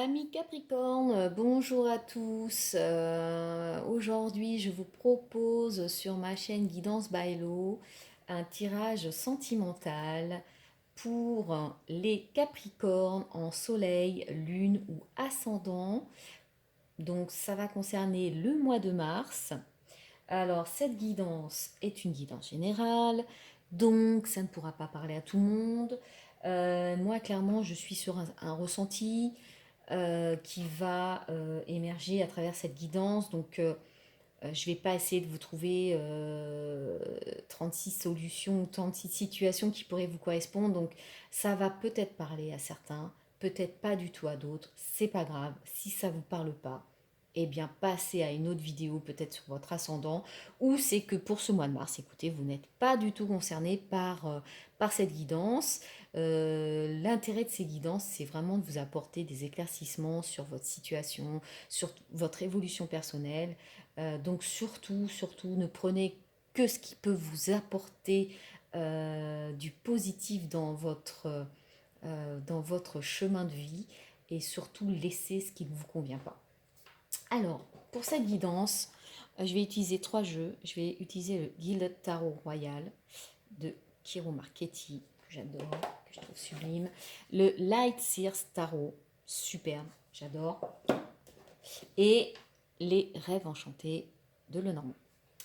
Amis Capricorne, bonjour à tous. Aujourd'hui, je vous propose sur ma chaîne Guidance Bailo un tirage sentimental pour les Capricornes en soleil, lune ou ascendant. Donc, ça va concerner le mois de mars. Alors, cette guidance est une guidance générale, donc ça ne pourra pas parler à tout le monde. Moi, clairement, je suis sur un ressenti qui va émerger à travers cette guidance. Donc, je ne vais pas essayer de vous trouver 36 solutions ou 36 situations qui pourraient vous correspondre. Donc, ça va peut-être parler à certains, peut-être pas du tout à d'autres. C'est pas grave. Si ça ne vous parle pas, eh bien, passez à une autre vidéo, peut-être sur votre ascendant, ou c'est que pour ce mois de mars, écoutez, vous n'êtes pas du tout concerné par cette guidance. L'intérêt de ces guidances, c'est vraiment de vous apporter des éclaircissements sur votre situation, sur votre évolution personnelle. Donc surtout, ne prenez que ce qui peut vous apporter du positif dans votre chemin de vie et surtout laissez ce qui ne vous convient pas. Alors, pour cette guidance, je vais utiliser 3 jeux. Je vais utiliser le Gilded Tarot Royal de Kiro Marchetti, que j'adore, que je trouve sublime. Le Light Sears Tarot, superbe, j'adore. Et les Rêves Enchantés de Lenormand.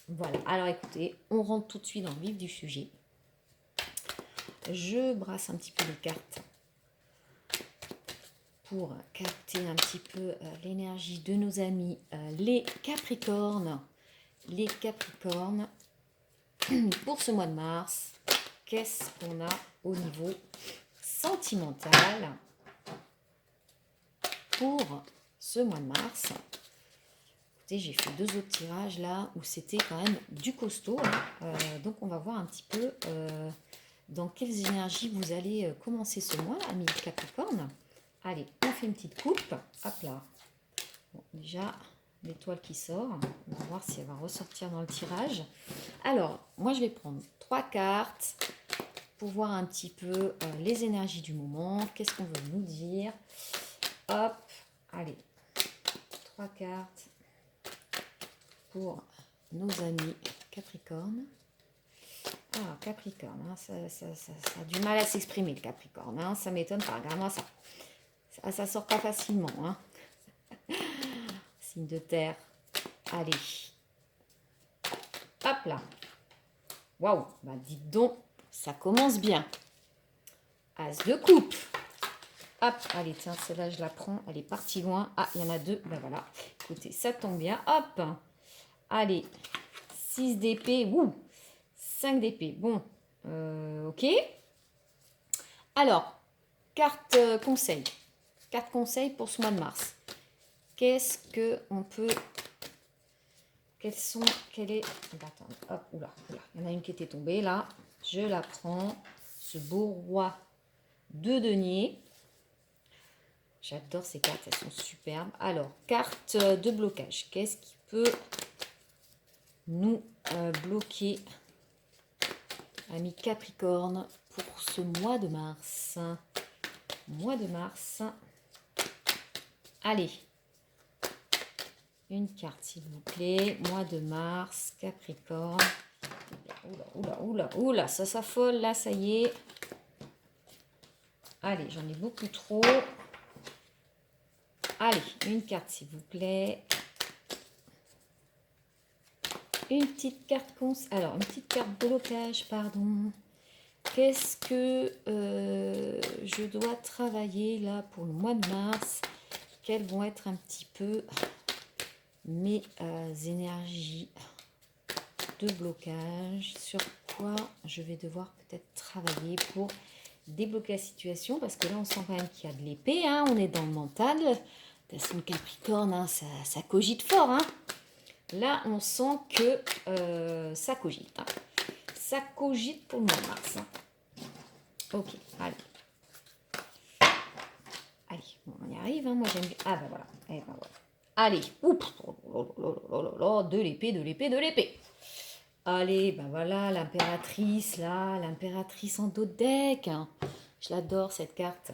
Voilà, alors écoutez, on rentre tout de suite dans le vif du sujet. Je brasse un petit peu les cartes pour capter un petit peu l'énergie de nos amis les Capricornes. Les Capricornes, pour ce mois de mars, qu'est-ce qu'on a au niveau sentimental pour ce mois de mars? Écoutez, j'ai fait 2 autres tirages là où c'était quand même du costaud. Donc on va voir un petit peu dans quelles énergies vous allez commencer ce mois, amis Capricorne. Allez, on fait une petite coupe. Hop là. Bon, déjà, l'étoile qui sort. On va voir si elle va ressortir dans le tirage. Alors, moi, je vais prendre 3 cartes pour voir un petit peu les énergies du moment. Qu'est-ce qu'on veut nous dire? Hop, allez. 3 cartes pour nos amis Capricorne. Ah, Capricorne, hein, ça a du mal à s'exprimer, le Capricorne. Hein, ça m'étonne pas. Regarde-moi ça. Ça sort pas facilement. Hein. Signe de terre. Allez. Hop là. Waouh. Bah, dites donc, ça commence bien. As de coupe. Hop. Allez, tiens, celle-là, je la prends. Elle est partie loin. Ah, il y en a 2. Ben voilà. Écoutez, ça tombe bien. Hop. Allez. 6 d'épée. Ouh. 5 d'épée. Bon. Ok. Alors, carte conseil. Carte conseil pour ce mois de mars. Qu'est-ce que on peut... Quelle est... Attends, hop, oula. Il y en a une qui était tombée là. Je la prends. Ce beau roi de denier. J'adore ces cartes, elles sont superbes. Alors, carte de blocage. Qu'est-ce qui peut nous bloquer, amis Capricorne, pour ce mois de mars? Mois de mars. Allez. Une carte, s'il vous plaît. Mois de mars, Capricorne. Oula, ça s'affole, là, ça y est. Allez, j'en ai beaucoup trop. Allez, une carte, s'il vous plaît. Une petite carte alors, une petite carte blocage, pardon. Qu'est-ce que je dois travailler là pour le mois de mars? Quelles vont être un petit peu mes énergies de blocage? Sur quoi je vais devoir peut-être travailler pour débloquer la situation? Parce que là, on sent quand même qu'il y a de l'épée. Hein, on est dans le mental. Le Capricorne, hein, ça cogite fort. Hein. Là, on sent que ça cogite. Hein. Ça cogite pour le mois de mars. Hein. Ok, allez. Allez, bon, on y arrive. Hein. Moi, j'aime bien. Ah, ben voilà. Eh ben voilà. Allez. Oups. De l'épée. Allez, ben voilà, l'impératrice, là. L'impératrice en dos de deck. Hein. Je l'adore, cette carte.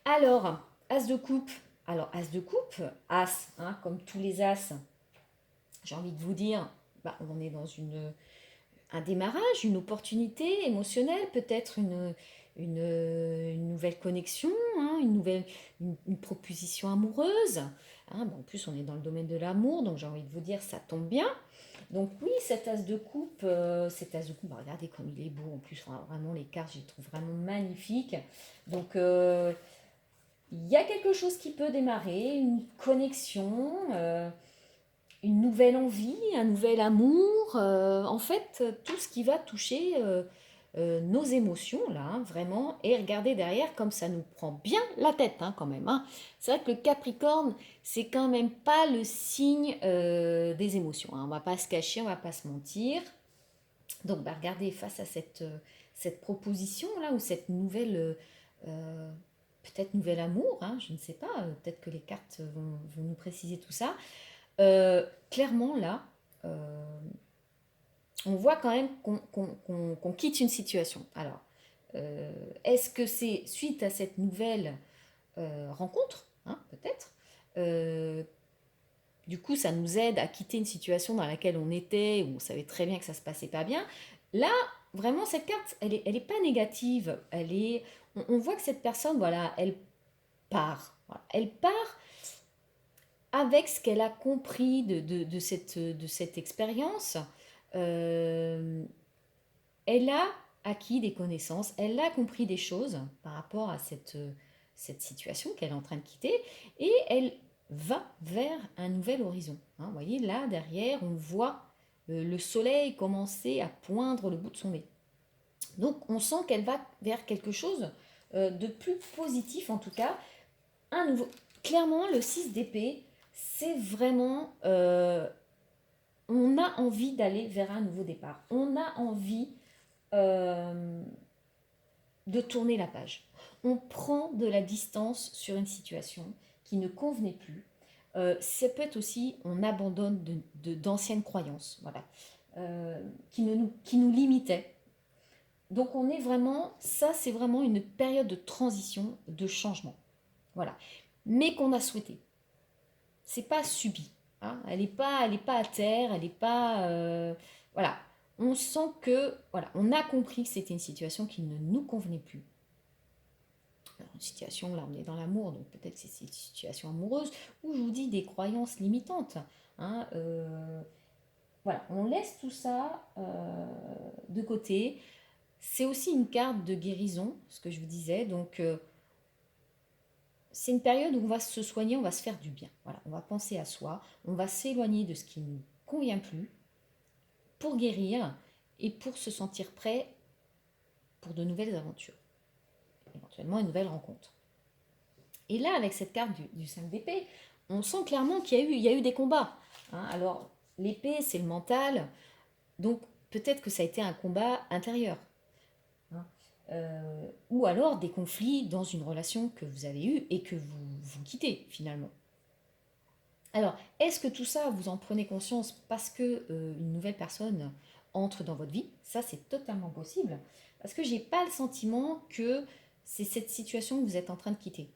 Alors, As de coupe. Alors, as de coupe, as, hein, comme tous les as, j'ai envie de vous dire, bah, on est dans un démarrage, une opportunité émotionnelle, peut-être une nouvelle connexion, hein, une proposition amoureuse. Hein. Bon, en plus, on est dans le domaine de l'amour, donc j'ai envie de vous dire, ça tombe bien. Donc oui, cet as de coupe, bah, regardez comme il est beau. En plus, enfin, vraiment, les cartes, je les trouve vraiment magnifiques. Donc, il y a quelque chose qui peut démarrer, une connexion. Une nouvelle envie, un nouvel amour, en fait, tout ce qui va toucher nos émotions, là, hein, vraiment, et regardez derrière comme ça nous prend bien la tête, hein, quand même. Hein. C'est vrai que le Capricorne, c'est quand même pas le signe des émotions. Hein. On va pas se cacher, on va pas se mentir. Donc, bah, regardez, face à cette proposition-là, ou cette nouvelle, peut-être nouvel amour, hein, je ne sais pas, peut-être que les cartes vont nous préciser tout ça. Clairement, là, on voit quand même qu'on quitte une situation. Alors, est-ce que c'est suite à cette nouvelle rencontre, hein, peut-être du coup, ça nous aide à quitter une situation dans laquelle on était, où on savait très bien que ça se passait pas bien. Là, vraiment, cette carte, elle est pas négative. On voit que cette personne, voilà, elle part. Voilà. Elle part avec ce qu'elle a compris de cette expérience. Euh, Elle a acquis des connaissances, elle a compris des choses par rapport à cette situation qu'elle est en train de quitter, et elle va vers un nouvel horizon. Hein, vous voyez, là, derrière, on voit le soleil commencer à poindre le bout de son nez. Donc, on sent qu'elle va vers quelque chose de plus positif, en tout cas. Un nouveau... Clairement, le 6 d'épée, c'est vraiment... on a envie d'aller vers un nouveau départ. On a envie euh, de tourner la page. On prend de la distance sur une situation qui ne convenait plus. Ça peut être aussi, on abandonne d'anciennes croyances, voilà, qui nous limitaient. Donc on est vraiment, ça c'est vraiment une période de transition, de changement, voilà, mais qu'on a souhaité. C'est pas subi, hein. Elle est pas à terre, elle est pas, voilà. On sent que, voilà, on a compris que c'était une situation qui ne nous convenait plus. Alors, une situation, là on est dans l'amour, donc peut-être que c'est une situation amoureuse, où je vous dis des croyances limitantes. Hein, voilà, on laisse tout ça de côté. C'est aussi une carte de guérison, ce que je vous disais. Donc, c'est une période où on va se soigner, on va se faire du bien. Voilà, on va penser à soi, on va s'éloigner de ce qui ne nous convient plus pour guérir et pour se sentir prêt pour de nouvelles aventures, éventuellement une nouvelle rencontre. Et là, avec cette carte du 5 d'épée, on sent clairement il y a eu des combats. Hein. Alors, l'épée, c'est le mental, donc peut-être que ça a été un combat intérieur. Hein. Ou alors des conflits dans une relation que vous avez eue et que vous quittez finalement. Alors, est-ce que tout ça, vous en prenez conscience parce que une nouvelle personne entre dans votre vie? Ça, c'est totalement possible. Parce que j'ai pas le sentiment que c'est cette situation que vous êtes en train de quitter.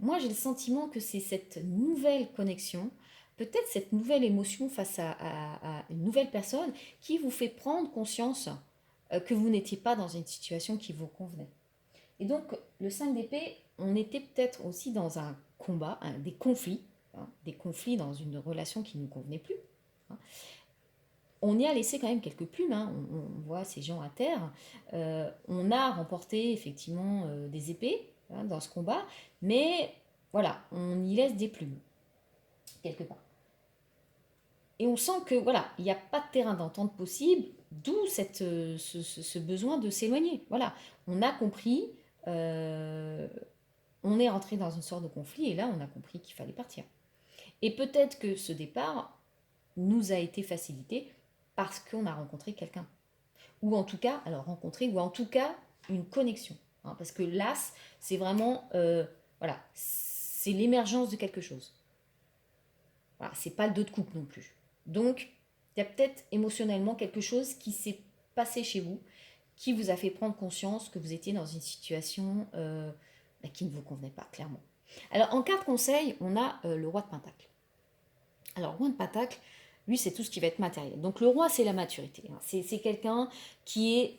Moi, j'ai le sentiment que c'est cette nouvelle connexion, peut-être cette nouvelle émotion face à une nouvelle personne qui vous fait prendre conscience que vous n'étiez pas dans une situation qui vous convenait. Et donc, le 5 d'épée, on était peut-être aussi dans un combat, des conflits, hein, des conflits dans une relation qui ne nous convenait plus. Hein. On y a laissé quand même quelques plumes, hein. On voit ces gens à terre. On a remporté effectivement des épées, hein, dans ce combat, mais voilà, on y laisse des plumes, quelque part. Et on sent que voilà, il n'y a pas de terrain d'entente possible, d'où ce besoin de s'éloigner. Voilà, on a compris, euh, on est rentré dans une sorte de conflit et là on a compris qu'il fallait partir. Et peut-être que ce départ nous a été facilité parce qu'on a rencontré quelqu'un. Ou en tout cas, alors rencontré, ou en tout cas une connexion. Hein, parce que l'as, c'est vraiment, voilà, c'est l'émergence de quelque chose. Voilà, c'est pas le dos de coupe non plus. Donc, il y a peut-être émotionnellement quelque chose qui s'est passé chez vous, qui vous a fait prendre conscience que vous étiez dans une situation qui ne vous convenait pas, clairement. Alors, en carte conseil, on a le roi de Pentacle. Alors, roi de Pentacle, lui, c'est tout ce qui va être matériel. Donc, le roi, c'est la maturité. Hein. C'est quelqu'un qui est,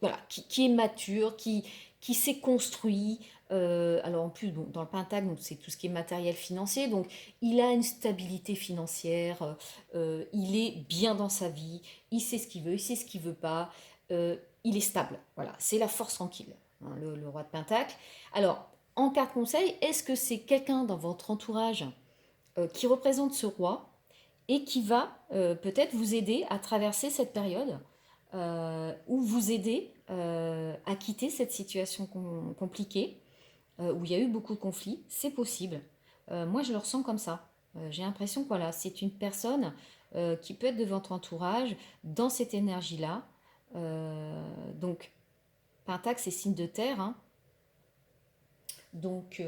voilà, qui est mature, qui s'est construit. Alors, en plus, bon, dans le Pentacle, c'est tout ce qui est matériel financier. Donc, il a une stabilité financière. Il est bien dans sa vie. Il sait ce qu'il veut, il sait ce qu'il veut pas. Il est stable. Voilà, c'est la force tranquille, hein, le roi de Pentacle. Alors, en carte conseil, est-ce que c'est quelqu'un dans votre entourage qui représente ce roi et qui va peut-être vous aider à traverser cette période ou vous aider à quitter cette situation compliquée où il y a eu beaucoup de conflits. C'est possible. Moi, je le ressens comme ça. J'ai l'impression que voilà, c'est une personne qui peut être de votre entourage dans cette énergie-là. Donc, Pentacle, c'est signe de terre. Hein. Donc,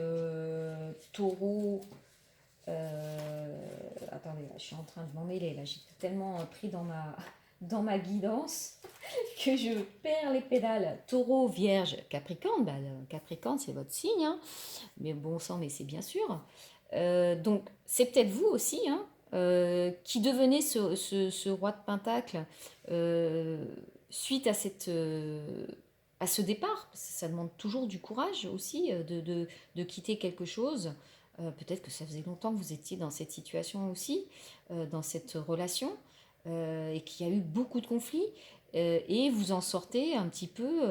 taureau, attendez, là, je suis en train de m'emmêler. Là, j'étais tellement pris dans ma guidance que je perds les pédales. Taureau, Vierge, Capricorne. Bah, Capricorne, c'est votre signe. Hein. Mais bon sang, mais c'est bien sûr. Donc, c'est peut-être vous aussi, hein, qui devenez ce roi de Pentacle suite à ce départ. Ça demande toujours du courage aussi de quitter quelque chose. Peut-être que ça faisait longtemps que vous étiez dans cette situation aussi, dans cette relation, et qu'il y a eu beaucoup de conflits. Et vous en sortez un petit peu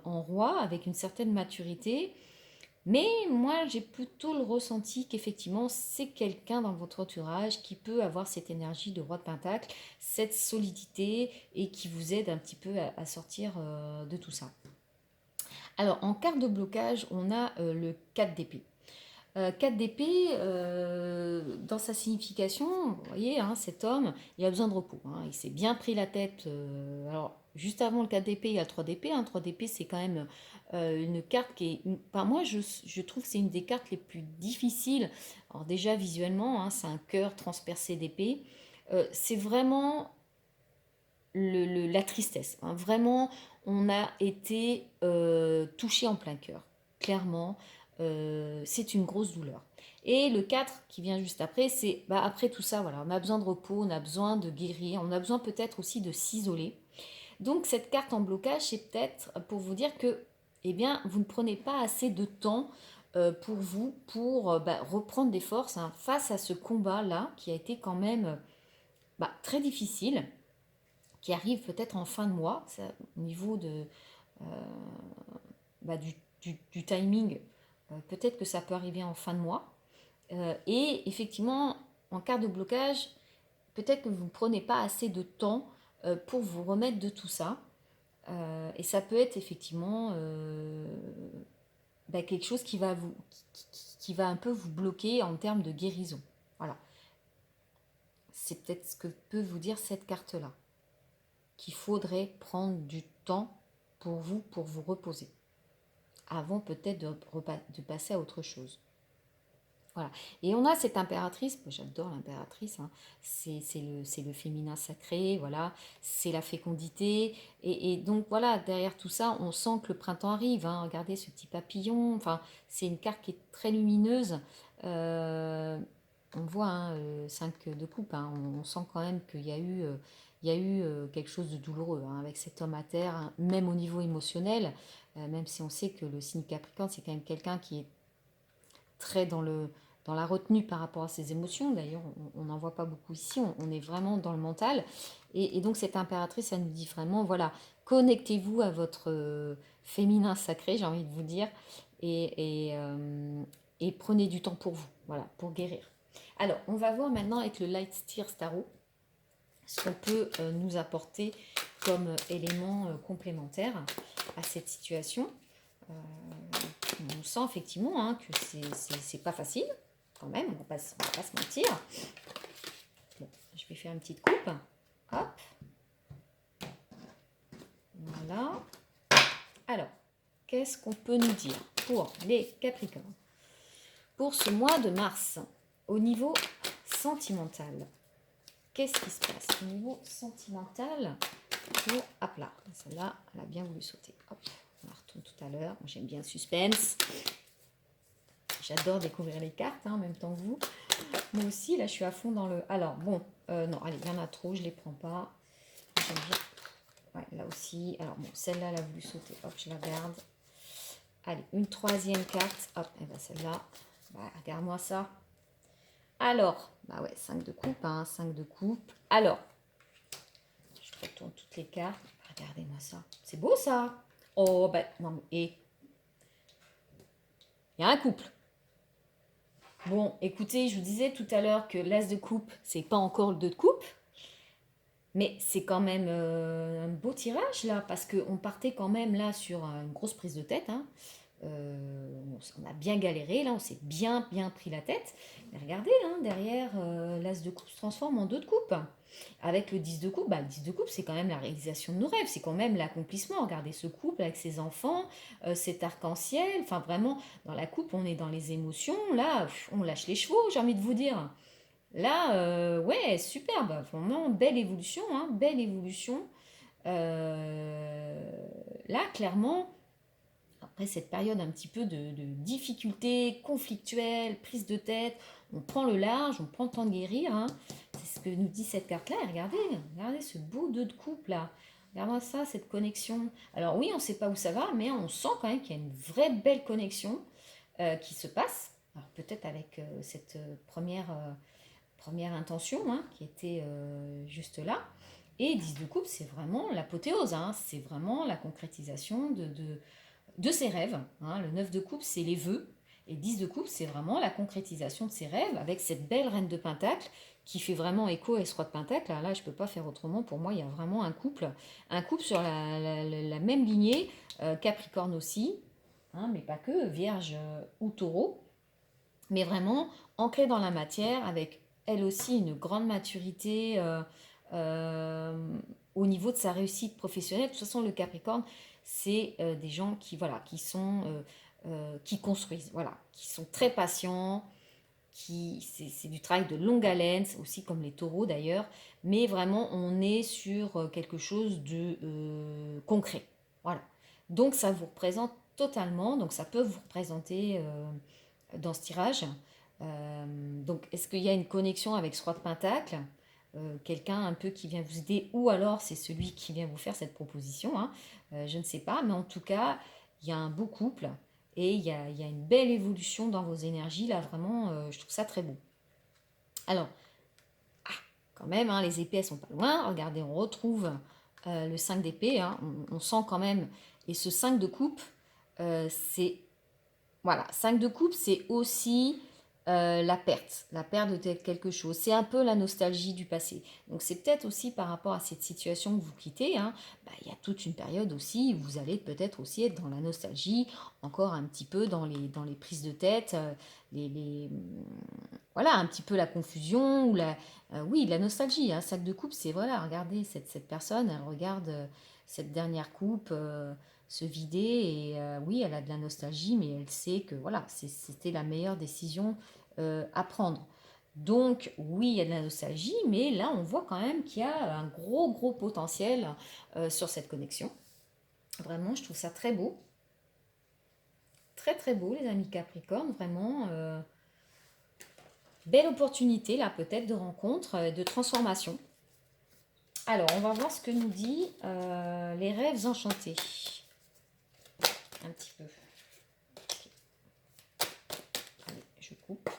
en roi avec une certaine maturité. Mais moi, j'ai plutôt le ressenti qu'effectivement, c'est quelqu'un dans votre entourage qui peut avoir cette énergie de roi de Pentacle, cette solidité et qui vous aide un petit peu à sortir de tout ça. Alors, en carte de blocage, on a le 4 d'épée. 4 d'épée, dans sa signification, vous voyez, hein, cet homme, il a besoin de repos. Hein, il s'est bien pris la tête. Alors, juste avant le 4 d'épée, il y a le 3 d'épée. Hein, 3 d'épée, c'est quand même une carte qui est... Enfin, moi, je trouve que c'est une des cartes les plus difficiles. Alors déjà, visuellement, hein, c'est un cœur transpercé d'épée. C'est vraiment la tristesse. Hein. Vraiment, on a été touché en plein cœur. Clairement, c'est une grosse douleur. Et le 4 qui vient juste après, c'est bah, après tout ça, voilà, on a besoin de repos, on a besoin de guérir, on a besoin peut-être aussi de s'isoler. Donc cette carte en blocage, c'est peut-être pour vous dire que eh bien, vous ne prenez pas assez de temps pour vous, pour bah, reprendre des forces hein, face à ce combat-là qui a été quand même bah, très difficile qui arrive peut-être en fin de mois, ça, au niveau bah, du timing, peut-être que ça peut arriver en fin de mois. Et effectivement, en cas de blocage, peut-être que vous ne prenez pas assez de temps pour vous remettre de tout ça. Et ça peut être effectivement bah, quelque chose qui va un peu vous bloquer en termes de guérison. Voilà. C'est peut-être ce que peut vous dire cette carte-là. Qu'il faudrait prendre du temps pour vous reposer, avant peut-être de passer à autre chose. Voilà. Et on a cette impératrice, moi j'adore l'impératrice, hein. C'est le féminin sacré, voilà, c'est la fécondité. Et donc voilà, derrière tout ça, on sent que le printemps arrive. Hein. Regardez ce petit papillon, enfin, c'est une carte qui est très lumineuse. Euh, on voit hein, 5 de coupe, hein. On sent quand même qu'il y a eu, quelque chose de douloureux hein, avec cet homme à terre, hein, même au niveau émotionnel, même si on sait que le signe Capricorne, c'est quand même quelqu'un qui est très dans la retenue par rapport à ses émotions. D'ailleurs, on n'en voit pas beaucoup ici, on est vraiment dans le mental. Et donc cette impératrice, ça nous dit vraiment, voilà, connectez-vous à votre féminin sacré, j'ai envie de vous dire, et prenez du temps pour vous, voilà, pour guérir. Alors, on va voir maintenant avec le Light Steer Starro ce qu'on peut nous apporter comme élément complémentaire à cette situation. On sent effectivement hein, que c'est pas facile, quand même, on va pas se mentir. Bon, je vais faire une petite coupe. Hop. Voilà. Alors, qu'est-ce qu'on peut nous dire pour les Capricornes pour ce mois de mars au niveau sentimental? Qu'est-ce qui se passe au niveau sentimental pour... Hop là, celle-là, elle a bien voulu sauter. Hop, on la retourne tout à l'heure. Moi, j'aime bien le suspense. j'adore découvrir les cartes, hein, en même temps que vous. Moi aussi, là, je suis à fond dans le... Alors, bon, non, allez, il y en a trop, je ne les prends pas. J'aime bien. Ouais, là aussi. Alors, bon, celle-là, elle a voulu sauter. Hop, je la garde. Allez, une troisième carte. Hop, et ben celle-là. Bah, regarde-moi ça. Alors, bah ouais, 5 de coupe, hein, 5 de coupe. Alors, je retourne toutes les cartes. Regardez-moi ça. C'est beau, ça. Oh, bah, non, mais... Et il y a un couple. Bon, écoutez, je vous disais tout à l'heure que l'as de coupe, c'est pas encore le 2 de coupe. Mais c'est quand même un beau tirage là, parce qu'on partait quand même là sur une grosse prise de tête. Hein. On a bien galéré, là, on s'est bien pris la tête. Mais regardez, là, derrière, l'as de coupe se transforme en 2 de coupe. Avec le 10 de coupe, bah, le 10 de coupe, c'est quand même la réalisation de nos rêves, c'est quand même l'accomplissement. Regardez ce couple avec ses enfants, cet arc-en-ciel. Enfin, vraiment, dans la coupe, on est dans les émotions. Là, on lâche les chevaux, j'ai envie de vous dire. Là, ouais, superbe, vraiment belle évolution, hein, belle évolution. Là, clairement, après cette période un petit peu de difficulté conflictuelle, prise de tête, on prend le large, on prend le temps de guérir. Hein. C'est ce que nous dit cette carte-là. Regardez ce beau 2 de coupe là. Regardez ça, cette connexion. Alors oui, on ne sait pas où ça va, mais on sent quand même qu'il y a une vraie belle connexion qui se passe. Alors peut-être avec cette première intention hein, qui était juste là. Et 10 de coupe, c'est vraiment l'apothéose, hein, c'est vraiment la concrétisation de ses rêves. Hein. Le 9 de coupe, c'est les vœux. Et 10 de coupe, c'est vraiment la concrétisation de ses rêves avec cette belle reine de Pentacle qui fait vraiment écho à ce roi de Pentacle. Là, je ne peux pas faire autrement. Pour moi, il y a vraiment un couple sur la même lignée, Capricorne aussi, hein, mais pas que, Vierge ou Taureau, mais vraiment ancrée dans la matière avec elle aussi une grande maturité au niveau de sa réussite professionnelle. De toute façon, le Capricorne, c'est des gens qui, voilà, qui construisent, voilà, qui sont très patients, c'est du travail de longue haleine, aussi comme les taureaux d'ailleurs, mais vraiment on est sur quelque chose de concret. Voilà. Donc ça vous représente totalement, donc ça peut vous représenter dans ce tirage. Donc, est-ce qu'il y a une connexion avec ce roi de Pentacle quelqu'un un peu qui vient vous aider, ou alors c'est celui qui vient vous faire cette proposition, hein, je ne sais pas, mais en tout cas, il y a un beau couple et il y a une belle évolution dans vos énergies, là, vraiment, je trouve ça très beau. Alors, quand même, hein, les épées, elles sont pas loin, regardez, on retrouve le 5 d'épée, hein, on sent quand même, et ce 5 de coupe, c'est voilà, 5 de coupe, c'est aussi la perte de quelque chose. C'est un peu la nostalgie du passé. Donc c'est peut-être aussi par rapport à cette situation que vous quittez, hein, bah, il y a toute une période aussi où vous allez peut-être aussi être dans la nostalgie, encore un petit peu dans les prises de tête, voilà, un petit peu la confusion, ou oui, la nostalgie. Un sac de coupe, c'est, voilà, regardez, cette personne, elle regarde cette dernière coupe se vider, et oui, elle a de la nostalgie, mais elle sait que voilà, c'était la meilleure décision à prendre. Donc oui, il y a de la nostalgie, mais là, on voit quand même qu'il y a un gros potentiel sur cette connexion. Vraiment, je trouve ça très beau. Très beau, les amis Capricorne, vraiment. Belle opportunité, là, peut-être, de rencontre, de transformation. Alors, on va voir ce que nous dit les rêves enchantés. Un petit peu. Okay. Allez, je coupe.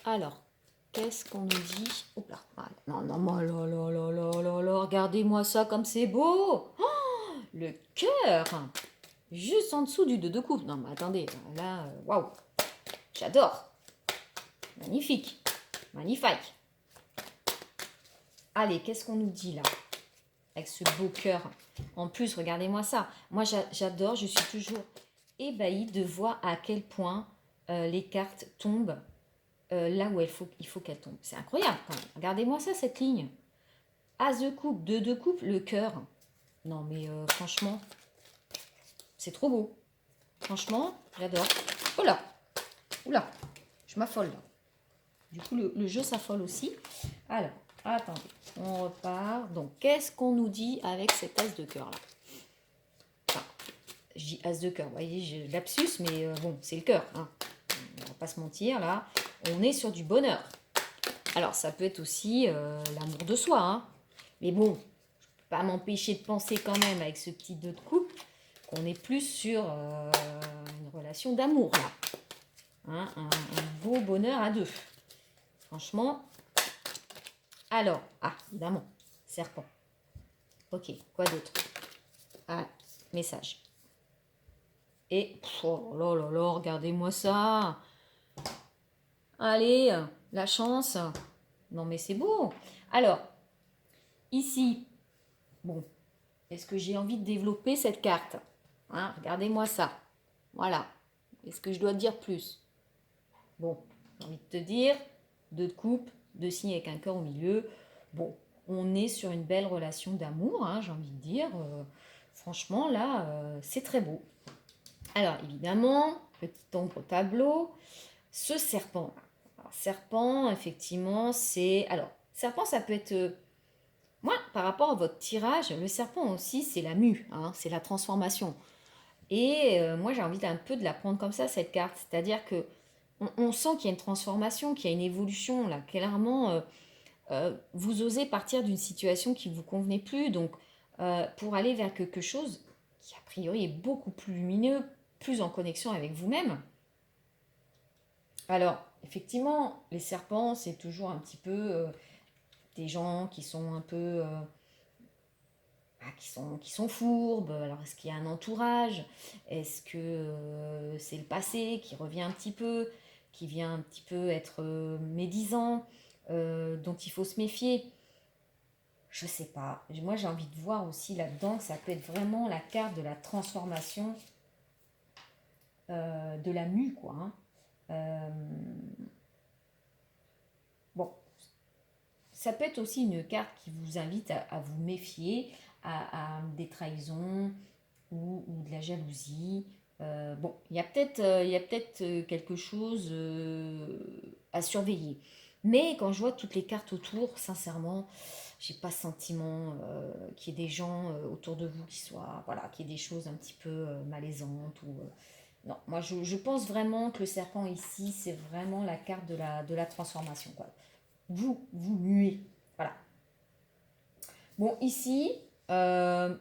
Alors, qu'est-ce qu'on nous dit? Oups là, non, là, regardez-moi ça comme c'est beau. Oh, le cœur, juste en dessous du 2 de coupe. Non, mais attendez, là, waouh, j'adore. Magnifique, magnifique. Allez, qu'est-ce qu'on nous dit là? Avec ce beau cœur. En plus, regardez-moi ça. Moi, j'adore, je suis toujours ébahie de voir à quel point les cartes tombent là où il faut qu'elles tombent. C'est incroyable quand même. Regardez-moi ça, cette ligne. As de coupe, 2 de coupe, le cœur. Non, mais franchement, c'est trop beau. Franchement, j'adore. Oh là, oula, je m'affole là. Du coup, le jeu s'affole aussi. Alors, Attendez, on repart. Donc, qu'est-ce qu'on nous dit avec cet as de cœur là? Enfin, je dis as de cœur, vous voyez, j'ai lapsus, mais bon, c'est le cœur. Hein. On va pas se mentir, là. On est sur du bonheur. Alors, ça peut être aussi l'amour de soi. Hein. Mais bon, je ne peux pas m'empêcher de penser quand même, avec ce petit 2 de coupe, qu'on est plus sur une relation d'amour, là. Hein, un beau bonheur à deux. Franchement. Alors, évidemment, serpent. Ok, quoi d'autre? Ah, message. Et, oh là là là, regardez-moi ça. Allez, la chance. Non mais c'est beau. Alors, ici, bon, est-ce que j'ai envie de développer cette carte? Hein, regardez-moi ça. Voilà. Est-ce que je dois dire plus? Bon, j'ai envie de te dire, 2 de coupe, 2 signes avec un cœur au milieu. Bon, on est sur une belle relation d'amour, hein, j'ai envie de dire. Franchement, là, c'est très beau. Alors, évidemment, petit ombre au tableau, ce serpent. Alors, serpent, effectivement, c'est... Alors, serpent, ça peut être... Moi, par rapport à votre tirage, le serpent aussi, c'est la mue, hein, c'est la transformation. Et moi, j'ai envie un peu de la prendre comme ça, cette carte. C'est-à-dire que on sent qu'il y a une transformation, qu'il y a une évolution. Là, clairement, vous osez partir d'une situation qui ne vous convenait plus. Donc, pour aller vers quelque chose qui, a priori, est beaucoup plus lumineux, plus en connexion avec vous-même. Alors, effectivement, les serpents, c'est toujours un petit peu des gens qui sont un peu... qui sont fourbes. Alors, est-ce qu'il y a un entourage? Est-ce que c'est le passé qui revient un petit peu, qui vient un petit peu être médisant, dont il faut se méfier? Je sais pas. Moi, j'ai envie de voir aussi là-dedans que ça peut être vraiment la carte de la transformation de la mue, quoi. Hein. Bon, ça peut être aussi une carte qui vous invite à vous méfier, à des trahisons ou de la jalousie. Bon, il y a peut-être quelque chose à surveiller. Mais quand je vois toutes les cartes autour, sincèrement, j'ai pas sentiment qu'il y ait des gens autour de vous qui soient, voilà, qu'il y ait des choses un petit peu malaisantes ou non. Moi, je pense vraiment que le serpent ici, c'est vraiment la carte de la transformation, quoi. Vous muez, voilà. Bon, ici, on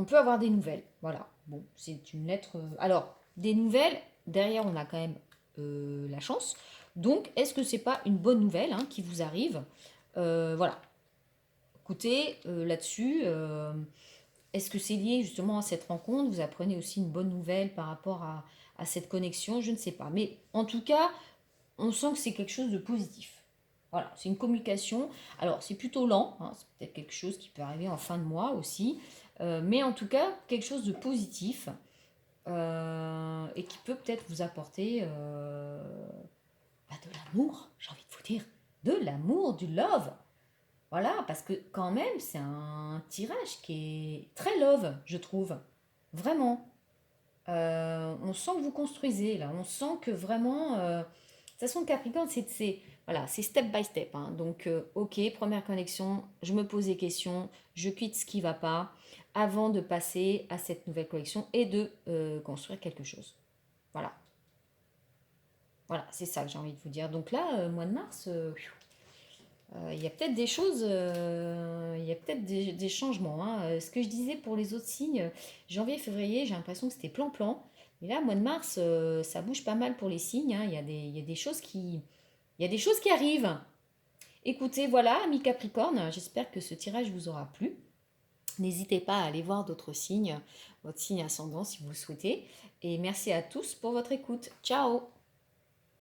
peut avoir des nouvelles. Voilà. Bon, c'est une lettre. Alors, des nouvelles, derrière, on a quand même la chance. Donc, est-ce que c'est pas une bonne nouvelle hein, qui vous arrive? Voilà. Écoutez, là-dessus, est-ce que c'est lié justement à cette rencontre? Vous apprenez aussi une bonne nouvelle par rapport à cette connexion? Je ne sais pas. Mais en tout cas, on sent que c'est quelque chose de positif. Voilà, c'est une communication. Alors, c'est plutôt lent, hein, c'est peut-être quelque chose qui peut arriver en fin de mois aussi, mais en tout cas, quelque chose de positif et qui peut peut-être vous apporter de l'amour, j'ai envie de vous dire, de l'amour, du love. Voilà, parce que quand même, c'est un tirage qui est très love, je trouve. Vraiment. On sent que vous construisez là, on sent que vraiment, de toute façon Capricorne voilà, c'est step by step. Hein. Donc ok, première connexion, je me pose des questions, je quitte ce qui va pas avant de passer à cette nouvelle connexion et de construire quelque chose. Voilà, voilà, c'est ça que j'ai envie de vous dire. Donc là, mois de mars, il y a peut-être des choses, il y a peut-être des changements. Hein. Ce que je disais pour les autres signes, janvier, février, j'ai l'impression que c'était plan-plan. Mais là, mois de mars, ça bouge pas mal pour les signes. Hein. Il y a des choses il y a des choses qui arrivent. Écoutez, voilà, amis Capricorne, j'espère que ce tirage vous aura plu. N'hésitez pas à aller voir d'autres signes, votre signe ascendant si vous le souhaitez. Et merci à tous pour votre écoute. Ciao!